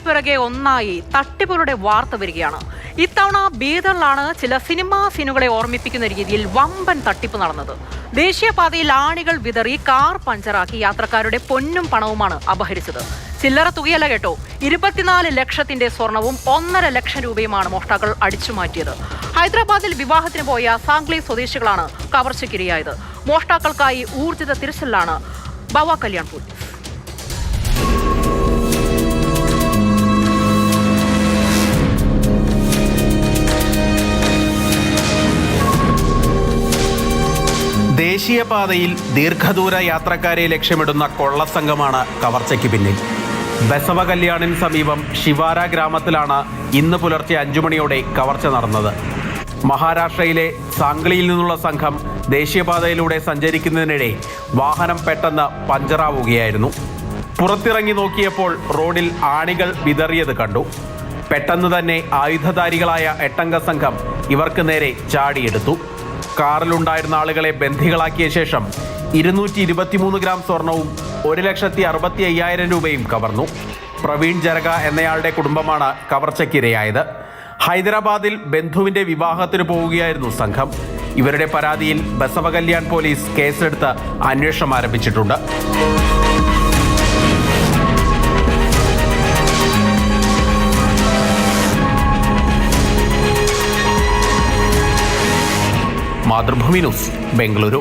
പിറകെ ഒന്നായി തട്ടിപ്പുകളുടെ വാർത്ത വരികയാണ്. ഇത്തവണ ബീദറിലാണ് ചില സിനിമാ സീനുകളെ ഓർമ്മിപ്പിക്കുന്ന രീതിയിൽ വമ്പൻ തട്ടിപ്പ് നടന്നത്. ദേശീയപാതയിൽ ആണികൾ വിതറി കാർ പഞ്ചറാക്കി യാത്രക്കാരുടെ പൊന്നും പണവുമാണ് അപഹരിച്ചത്. ചില്ലറ തുകയല്ല കേട്ടോ, 24 ലക്ഷത്തിന്റെ സ്വർണവും 1.5 ലക്ഷം രൂപയുമാണ് മോഷ്ടാക്കൾ അടിച്ചുമാറ്റിയത്. ഹൈദരാബാദിൽ വിവാഹത്തിന് പോയ സാംഗ്ലി സ്വദേശികളാണ് കവർച്ചയ്ക്കിരയായത്. മോഷ്ടാക്കൾക്കായി ഊർജിത തിരച്ചിലാണ് ബാവ കല്യാൺ പോലീസ്. ദേശീയപാതയിൽ ദീർഘദൂര യാത്രക്കാരെ ലക്ഷ്യമിടുന്ന കൊള്ളസംഘമാണ് കവർച്ചയ്ക്ക് പിന്നിൽ. ബസവ കല്യാണിന് സമീപം ഷിവാര ഗ്രാമത്തിലാണ് ഇന്ന് പുലർച്ചെ 5 മണിയോടെ കവർച്ച നടന്നത്. മഹാരാഷ്ട്രയിലെ സാംഗ്ലിയിൽ നിന്നുള്ള സംഘം ദേശീയപാതയിലൂടെ സഞ്ചരിക്കുന്നതിനിടെ വാഹനം പെട്ടെന്ന് പഞ്ചറാവുകയായിരുന്നു. പുറത്തിറങ്ങി നോക്കിയപ്പോൾ റോഡിൽ ആണികൾ വിതറിയത് കണ്ടു. പെട്ടെന്ന് തന്നെ ആയുധധാരികളായ 8 അംഗ സംഘം ഇവർക്ക് നേരെ ചാടിയെടുത്തു. കാറിലുണ്ടായിരുന്ന ആളുകളെ ബന്ദികളാക്കിയ ശേഷം 223 ഗ്രാം സ്വർണവും 1,65,000 രൂപയും കവർന്നു. പ്രവീൺ ജരഗ എന്നയാളുടെ കുടുംബമാണ് കവർച്ചയ്ക്കിരയായത്. ഹൈദരാബാദിൽ ബന്ധുവിന്റെ വിവാഹത്തിന് പോവുകയായിരുന്നു സംഘം. ഇവരുടെ പരാതിയിൽ ബസവ കല്യാൺ പോലീസ് കേസെടുത്ത് അന്വേഷണം ആരംഭിച്ചിട്ടുണ്ട്. മാതൃഭൂമി ന്യൂസ്, ബംഗളൂരു.